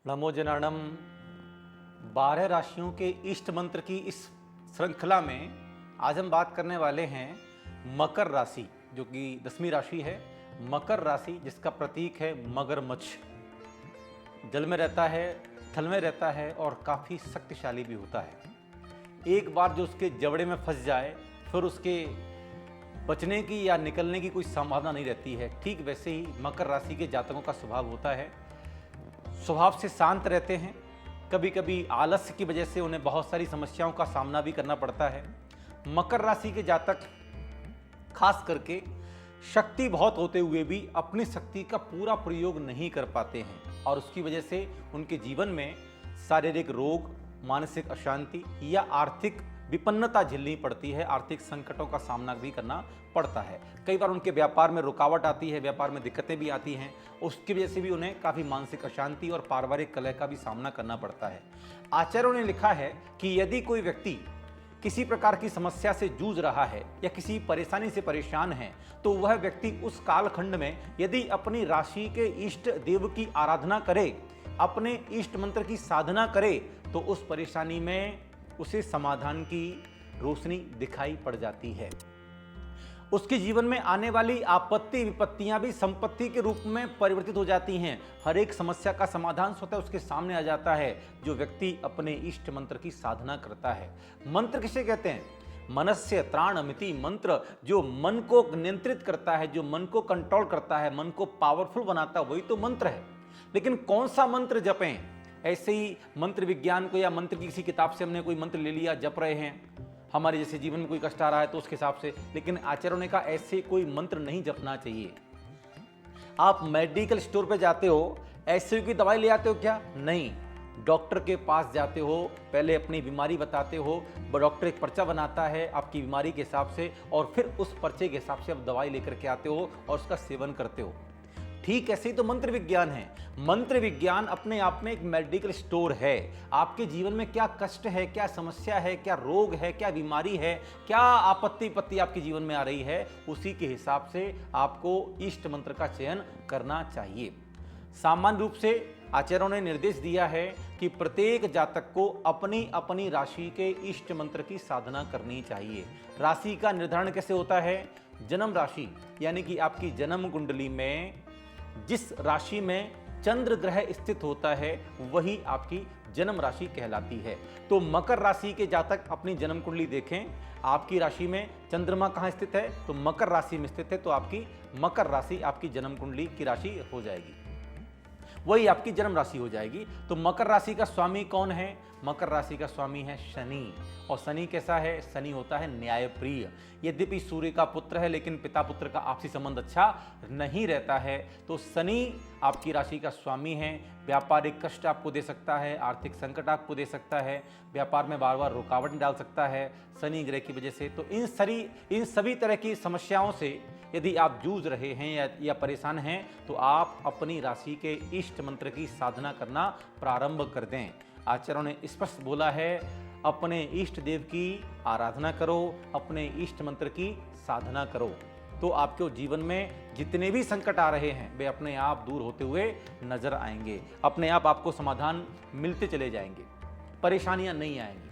नमो जनार्दनम। 12 राशियों के इष्ट मंत्र की इस श्रृंखला में आज हम बात करने वाले हैं मकर राशि, जो कि 10वीं राशि है। मकर राशि जिसका प्रतीक है मगरमच्छ, जल में रहता है, थल में रहता है और काफ़ी शक्तिशाली भी होता है। एक बार जो उसके जबड़े में फंस जाए फिर उसके बचने की या निकलने की कोई संभावना नहीं रहती है। ठीक वैसे ही मकर राशि के जातकों का स्वभाव होता है। स्वभाव से शांत रहते हैं, कभी कभी आलस्य की वजह से उन्हें बहुत सारी समस्याओं का सामना भी करना पड़ता है। मकर राशि के जातक खास करके शक्ति बहुत होते हुए भी अपनी शक्ति का पूरा प्रयोग नहीं कर पाते हैं और उसकी वजह से उनके जीवन में शारीरिक रोग, मानसिक अशांति या आर्थिक विपन्नता झेलनी पड़ती है। आर्थिक संकटों का सामना भी करना पड़ता है। कई बार उनके व्यापार में रुकावट आती है, व्यापार में दिक्कतें भी आती हैं। उसकी वजह से भी उन्हें काफ़ी मानसिक अशांति और पारिवारिक कलह का भी सामना करना पड़ता है। आचार्यों ने लिखा है कि यदि कोई व्यक्ति किसी प्रकार की समस्या से जूझ रहा है या किसी परेशानी से परेशान है तो वह व्यक्ति उस कालखंड में यदि अपनी राशि के इष्ट देव की आराधना करे, अपने इष्ट मंत्र की साधना करे तो उस परेशानी में उसे समाधान की रोशनी दिखाई पड़ जाती है। उसके जीवन में आने वाली आपत्ति विपत्तियां भी संपत्ति के रूप में परिवर्तित हो जाती हैं। हर एक समस्या का समाधान स्वतः उसके सामने आ जाता है जो व्यक्ति अपने इष्ट मंत्र की साधना करता है। मंत्र किसे कहते हैं? मनस्य त्राणमिति मंत्र, जो मन को नियंत्रित करता है, जो मन को कंट्रोल करता है, मन को पावरफुल बनाता है, वही तो मंत्र है। लेकिन कौन सा मंत्र जपें? ऐसे ही मंत्र विज्ञान को या मंत्र की किसी किताब से हमने कोई मंत्र ले लिया, जप रहे हैं, हमारे जैसे जीवन में कोई कष्ट आ रहा है तो उसके हिसाब से। लेकिन आचार्यों ने कहा ऐसे कोई मंत्र नहीं जपना चाहिए। आप मेडिकल स्टोर पे जाते हो, ऐसे की दवाई ले आते हो क्या? नहीं, डॉक्टर के पास जाते हो, पहले अपनी बीमारी बताते हो, डॉक्टर एक पर्चा बनाता है आपकी बीमारी के हिसाब से और फिर उस पर्चे के हिसाब से आप दवाई लेकर के आते हो और उसका सेवन करते हो। ठीक ऐसे ही तो मंत्र विज्ञान है। मंत्र विज्ञान अपने आप में एक मेडिकल स्टोर है। आपके जीवन में क्या कष्ट है, क्या समस्या है, क्या रोग है, क्या बीमारी है, क्या आपत्ति विपत्ति आपके जीवन में आ रही है, उसी के हिसाब से आपको इष्ट मंत्र का चयन करना चाहिए। सामान्य रूप से आचार्यों ने निर्देश दिया है कि प्रत्येक जातक को अपनी अपनी राशि के इष्ट मंत्र की साधना करनी चाहिए। राशि का निर्धारण कैसे होता है? जन्म राशि यानी कि आपकी जन्म कुंडली में जिस राशि में चंद्र ग्रह स्थित होता है वही आपकी जन्म राशि कहलाती है। तो मकर राशि के जातक अपनी जन्म कुंडली देखें, आपकी राशि में चंद्रमा कहाँ स्थित है? तो मकर राशि में स्थित है, तो आपकी मकर राशि आपकी जन्म कुंडली की राशि हो जाएगी, वही आपकी जन्म राशि हो जाएगी। तो मकर राशि का स्वामी कौन है? मकर राशि का स्वामी है शनि। और शनि कैसा है? शनि होता है न्यायप्रिय। यद्यपि सूर्य का पुत्र है लेकिन पिता पुत्र का आपसी संबंध अच्छा नहीं रहता है। तो शनि आपकी राशि का स्वामी है। व्यापारिक कष्ट आपको दे सकता है, आर्थिक संकट आपको दे सकता है, व्यापार में बार बार रुकावट डाल सकता है शनि ग्रह की वजह से। तो इन सभी तरह की समस्याओं से यदि आप जूझ रहे हैं या परेशान हैं तो आप अपनी राशि के इष्ट मंत्र की साधना करना प्रारंभ कर दें। आचार्यों ने स्पष्ट बोला है, अपने इष्ट देव की आराधना करो, अपने इष्ट मंत्र की साधना करो, तो आपके जीवन में जितने भी संकट आ रहे हैं वे अपने आप दूर होते हुए नजर आएंगे। अपने आप आपको समाधान मिलते चले जाएंगे, परेशानियां नहीं आएंगी।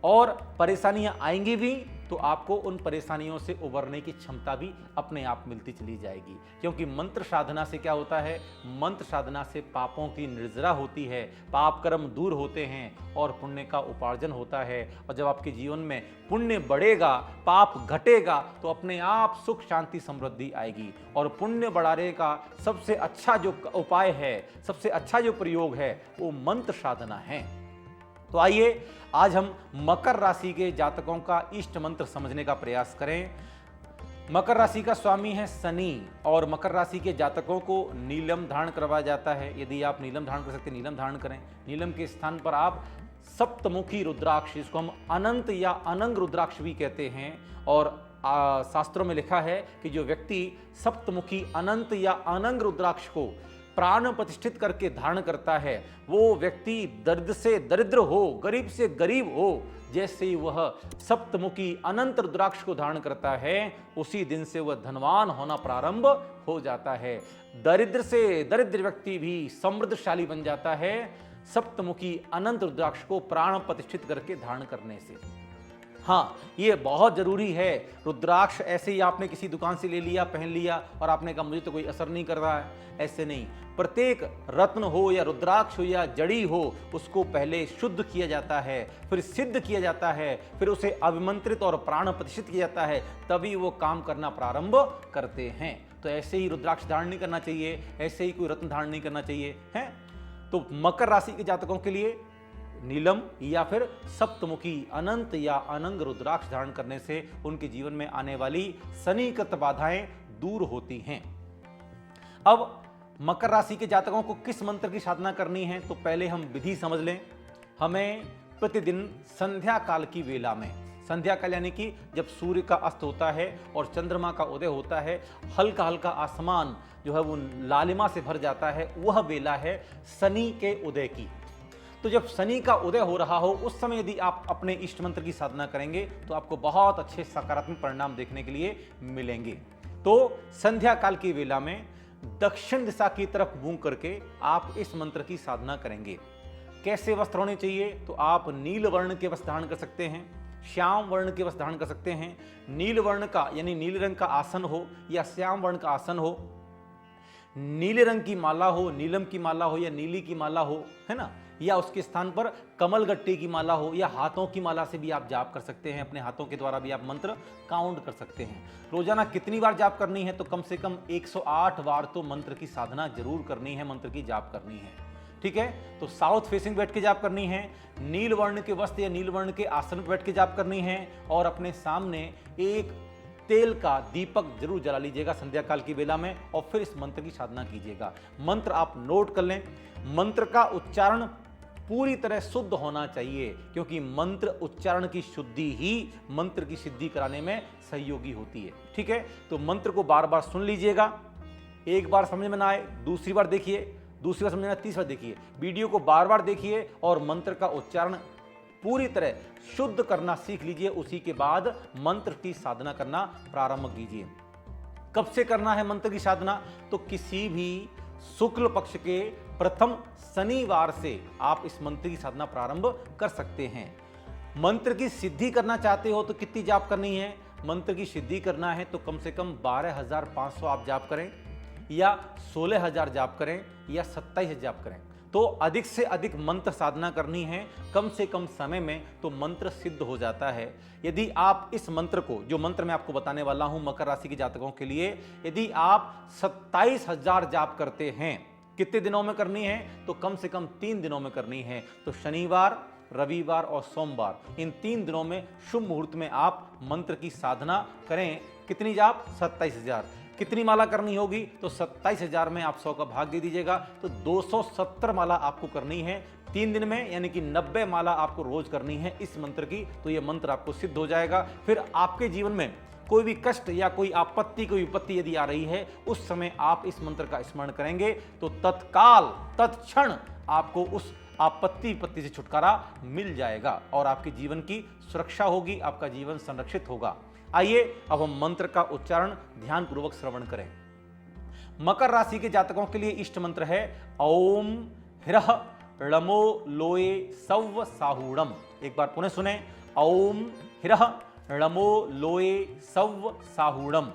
और परेशानियां आएंगी भी तो आपको उन परेशानियों से उबरने की क्षमता भी अपने आप मिलती चली जाएगी। क्योंकि मंत्र साधना से क्या होता है? मंत्र साधना से पापों की निर्जरा होती है, पाप कर्म दूर होते हैं और पुण्य का उपार्जन होता है। और जब आपके जीवन में पुण्य बढ़ेगा, पाप घटेगा, तो अपने आप सुख शांति समृद्धि आएगी। और पुण्य बढ़ाने का सबसे अच्छा जो उपाय है, सबसे अच्छा जो प्रयोग है वो मंत्र साधना है। तो आइए आज हम मकर राशि के जातकों का इष्ट मंत्र समझने का प्रयास करें। मकर राशि का स्वामी है शनि और मकर राशि के जातकों को नीलम धारण करवाया जाता है। यदि आप नीलम धारण कर सकते हैं नीलम धारण करें। नीलम के स्थान पर आप सप्तमुखी रुद्राक्ष, इसको हम अनंत या अनंग रुद्राक्ष भी कहते हैं। और शास्त्रों में लिखा है कि जो व्यक्ति सप्तमुखी अनंत या अनंग रुद्राक्ष को प्राण प्रतिष्ठित करके धारण करता है वो व्यक्ति दरिद्र से दरिद्र हो, गरीब से गरीब हो। जैसे ही वह सप्तमुखी अनंत रुद्राक्ष को धारण करता है उसी दिन से वह धनवान होना प्रारंभ हो जाता है। दरिद्र से दरिद्र व्यक्ति भी समृद्धशाली बन जाता है। सप्तमुखी अनंत रुद्राक्ष को प्राण प्रतिष्ठित करके धारण करने से। हाँ, ये बहुत जरूरी है। रुद्राक्ष ऐसे ही आपने किसी दुकान से ले लिया, पहन लिया और आपने कहा मुझे तो कोई असर नहीं कर रहा है, ऐसे नहीं। प्रत्येक रत्न हो या रुद्राक्ष हो या जड़ी हो, उसको पहले शुद्ध किया जाता है, फिर सिद्ध किया जाता है, फिर उसे अभिमंत्रित और प्राण प्रतिष्ठित किया जाता है, तभी वो काम करना प्रारंभ करते हैं। तो ऐसे ही रुद्राक्ष धारण नहीं करना चाहिए, ऐसे ही कोई रत्न धारण नहीं करना चाहिए है। तो मकर राशि के जातकों के लिए नीलम या फिर सप्तमुखी अनंत या अनंग रुद्राक्ष धारण करने से उनके जीवन में आने वाली शनिकृत बाधाएं दूर होती हैं। अब मकर राशि के जातकों को किस मंत्र की साधना करनी है, तो पहले हम विधि समझ लें। हमें प्रतिदिन संध्या काल की वेला में, संध्या काल यानी कि जब सूर्य का अस्त होता है और चंद्रमा का उदय होता है, हल्का हल्का आसमान जो है वो लालिमा से भर जाता है, वह वेला है शनि के उदय की। तो जब शनि का उदय हो रहा हो, उस समय यदि आप अपने इष्ट मंत्र की साधना करेंगे तो आपको बहुत अच्छे सकारात्मक परिणाम देखने के लिए मिलेंगे। तो संध्या काल की वेला में दक्षिण दिशा की तरफ मुंह करके आप इस मंत्र की साधना करेंगे। कैसे वस्त्र होने चाहिए, तो आप नील वर्ण के वस्त्र धारण कर सकते हैं, श्याम वर्ण के वस्त्र धारण कर सकते हैं। नील वर्ण का यानी नीले रंग का आसन हो या श्याम वर्ण का आसन हो, नीले रंग की माला हो, नीलम की माला हो या नीली की माला हो, है ना, या उसके स्थान पर कमल गट्टे की माला हो या हाथों की माला से भी आप जाप कर सकते हैं। अपने हाथों के द्वारा भी आप मंत्र काउंट कर सकते हैं। रोजाना कितनी बार जाप करनी है, तो कम से कम 108 बार तो मंत्र की साधना जरूर करनी है, मंत्र की जाप करनी है। ठीक है, तो साउथ फेसिंग बैठ के जाप करनी है, नील वर्ण के वस्त्र या नील वर्ण के आसन पर बैठ के जाप करनी है और अपने सामने एक तेल का दीपक जरूर जला लीजिएगा संध्या काल की वेला में और फिर इस मंत्र की साधना कीजिएगा। मंत्र आप नोट कर लें। मंत्र का उच्चारण पूरी तरह शुद्ध होना चाहिए, क्योंकि मंत्र उच्चारण की शुद्धि ही मंत्र की सिद्धि कराने में सहयोगी होती है। ठीक है, तो मंत्र को बार बार सुन लीजिएगा। एक बार समझ में ना आए दूसरी बार देखिए, दूसरी बार समझ में ना तीसरी बार देखिए, वीडियो को बार बार देखिए और मंत्र का उच्चारण पूरी तरह शुद्ध करना सीख लीजिए। उसी के बाद मंत्र की साधना करना प्रारंभ कीजिए। कब से करना है मंत्र की साधना, तो किसी भी शुक्ल पक्ष के प्रथम शनिवार से आप इस मंत्र की साधना प्रारंभ कर सकते हैं। मंत्र की सिद्धि करना चाहते हो तो कितनी जाप करनी है, मंत्र की सिद्धि करना है तो कम से कम 12,500 आप जाप करें या 16,000 जाप करें या 27,000 जाप करें। तो अधिक से अधिक मंत्र साधना करनी है कम से कम समय में, तो मंत्र सिद्ध हो जाता है। यदि आप इस मंत्र को, जो मंत्र मैं आपको बताने वाला हूं मकर राशि के जातकों के लिए, यदि आप 27,000 जाप करते हैं, कितने दिनों में करनी है, तो कम से कम 3 दिनों में करनी है। तो शनिवार, रविवार और सोमवार, इन 3 दिनों में शुभ मुहूर्त में आप मंत्र की साधना करें। कितनी जाप, 27,000। कितनी माला करनी होगी, तो 27,000 में आप 100 का भाग दे दीजिएगा, तो 270 माला आपको करनी है 3 दिन में, यानी कि 90 माला आपको रोज करनी है इस मंत्र की। तो ये मंत्र आपको सिद्ध हो जाएगा। फिर आपके जीवन में कोई भी कष्ट या कोई आपत्ति, कोई विपत्ति यदि आ रही है, उस समय आप इस मंत्र का स्मरण करेंगे तो तत्काल, तत्क्षण आपको उस आपत्ति विपत्ति से छुटकारा मिल जाएगा और आपके जीवन की सुरक्षा होगी, आपका जीवन संरक्षित होगा। आइए अब हम मंत्र का उच्चारण ध्यानपूर्वक श्रवण करें। मकर राशि के जातकों के लिए इष्ट मंत्र है ओम ह्रः ळमो लोये सव्व साहूणम। एक बार पुनः सुने, ओम ह्रः ळमो लोये सव्व साहूणम।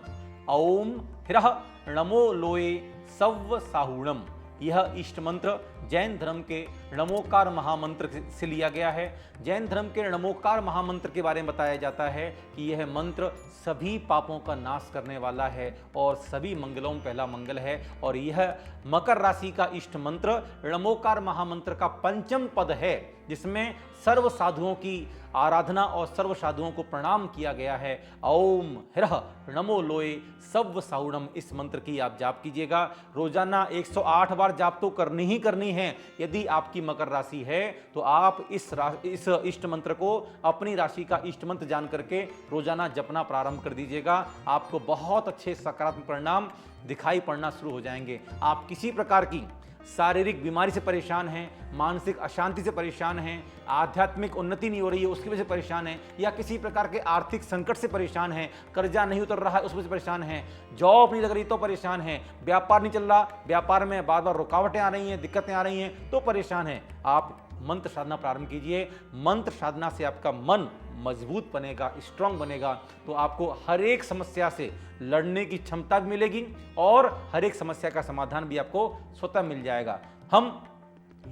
ओम ह्रः ळमो लोये सव्व साहूणम। यह इष्ट मंत्र जैन धर्म के णमोकार महामंत्र से लिया गया है। जैन धर्म के णमोकार महामंत्र के बारे में बताया जाता है कि यह मंत्र सभी पापों का नाश करने वाला है और सभी मंगलों में पहला मंगल है। और यह मकर राशि का इष्ट मंत्र णमोकार महामंत्र का 5वां पद है, जिसमें सर्व साधुओं की आराधना और सर्व साधुओं को प्रणाम किया गया है। ओम ह्रः णमो लोये सव्व साहूणम, इस मंत्र की आप जाप कीजिएगा। रोजाना 108 बार जाप तो करनी ही करनी है। यदि आपकी मकर राशि है तो आप इस इष्ट मंत्र को अपनी राशि का इष्ट मंत्र जान करके रोजाना जपना प्रारंभ कर दीजिएगा। आपको बहुत अच्छे सकारात्मक परिणाम दिखाई पड़ना शुरू हो जाएंगे। आप किसी प्रकार की शारीरिक बीमारी से परेशान हैं, मानसिक अशांति से परेशान हैं, आध्यात्मिक उन्नति नहीं हो रही है उसकी वजह से परेशान हैं, या किसी प्रकार के आर्थिक संकट से परेशान हैं, कर्जा नहीं उतर रहा है उस वजह से परेशान हैं, जॉब नहीं लग रही तो परेशान हैं, व्यापार नहीं चल रहा, व्यापार में बार बार रुकावटें आ रही हैं, दिक्कतें आ रही हैं तो परेशान हैं, आप मंत्र साधना प्रारंभ कीजिए। मंत्र साधना से आपका मन मजबूत बनेगा, स्ट्रांग बनेगा, तो आपको हर एक समस्या से लड़ने की क्षमता भी मिलेगी और हर एक समस्या का समाधान भी आपको स्वतः मिल जाएगा। हम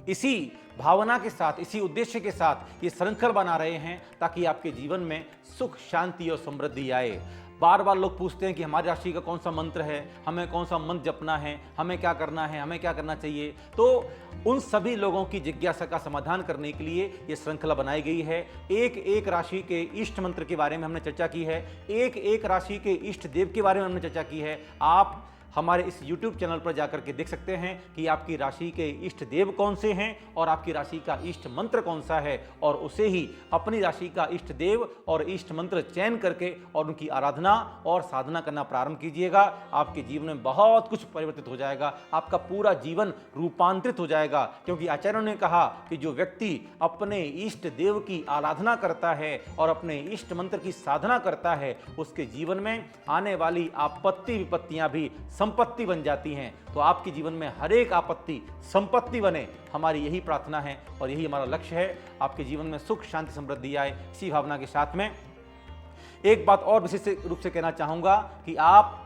इसी भावना के साथ, इसी उद्देश्य के साथ ये श्रृंखला बना रहे हैं ताकि आपके जीवन में सुख, शांति और समृद्धि आए। बार बार लोग पूछते हैं कि हमारी राशि का कौन सा मंत्र है, हमें कौन सा मंत्र जपना है, हमें क्या करना है, हमें क्या करना चाहिए। तो उन सभी लोगों की जिज्ञासा का समाधान करने के लिए ये श्रृंखला बनाई गई है। एक एक राशि के इष्ट मंत्र के बारे में हमने चर्चा की है, एक एक राशि के इष्ट देव के बारे में हमने चर्चा की है। आप हमारे इस YouTube चैनल पर जाकर के देख सकते हैं कि आपकी राशि के इष्ट देव कौन से हैं और आपकी राशि का इष्ट मंत्र कौन सा है, और उसे ही अपनी राशि का इष्ट देव और इष्ट मंत्र चयन करके और उनकी आराधना और साधना करना प्रारंभ कीजिएगा। आपके जीवन में बहुत कुछ परिवर्तित हो जाएगा, आपका पूरा जीवन रूपांतरित हो जाएगा, क्योंकि आचार्यों ने कहा कि जो व्यक्ति अपने इष्ट देव की आराधना करता है और अपने इष्ट मंत्र की साधना करता है उसके जीवन में आने वाली आपत्ति विपत्तियां भी संपत्ति बन जाती हैं। तो आपके जीवन में हर एक आपत्ति संपत्ति बने, हमारी यही प्रार्थना है और यही हमारा लक्ष्य है। आपके जीवन में सुख, शांति, समृद्धि आए, इसी भावना के साथ में एक बात और विशेष रूप से कहना चाहूंगा कि आप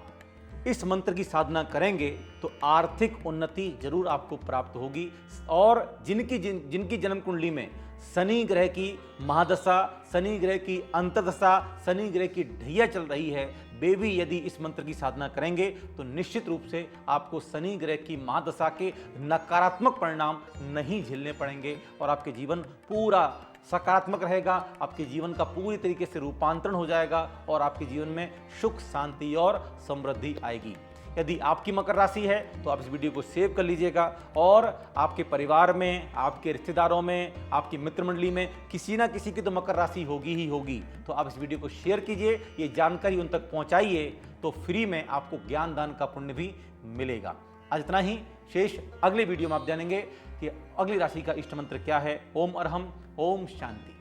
इस मंत्र की साधना करेंगे तो आर्थिक उन्नति जरूर आपको प्राप्त होगी। और जिनकी जन्म कुंडली में शनि ग्रह की महादशा, शनि ग्रह की अंतर्दशा, शनि ग्रह की ढैया चल रही है, वे भी यदि इस मंत्र की साधना करेंगे तो निश्चित रूप से आपको शनि ग्रह की महादशा के नकारात्मक परिणाम नहीं झेलने पड़ेंगे और आपके जीवन पूरा सकारात्मक रहेगा, आपके जीवन का पूरी तरीके से रूपांतरण हो जाएगा और आपके जीवन में सुख, शांति और समृद्धि आएगी। यदि आपकी मकर राशि है तो आप इस वीडियो को सेव कर लीजिएगा और आपके परिवार में, आपके रिश्तेदारों में, आपकी मित्र मंडली में किसी ना किसी की तो मकर राशि होगी ही होगी। तो आप इस वीडियो को शेयर कीजिए, ये जानकारी उन तक पहुंचाइए, तो फ्री में आपको ज्ञान दान का पुण्य भी मिलेगा। आज इतना ही, शेष अगले वीडियो में आप जानेंगे कि अगली राशि का इष्ट मंत्र क्या है। ओम अरहम, ओम शांति।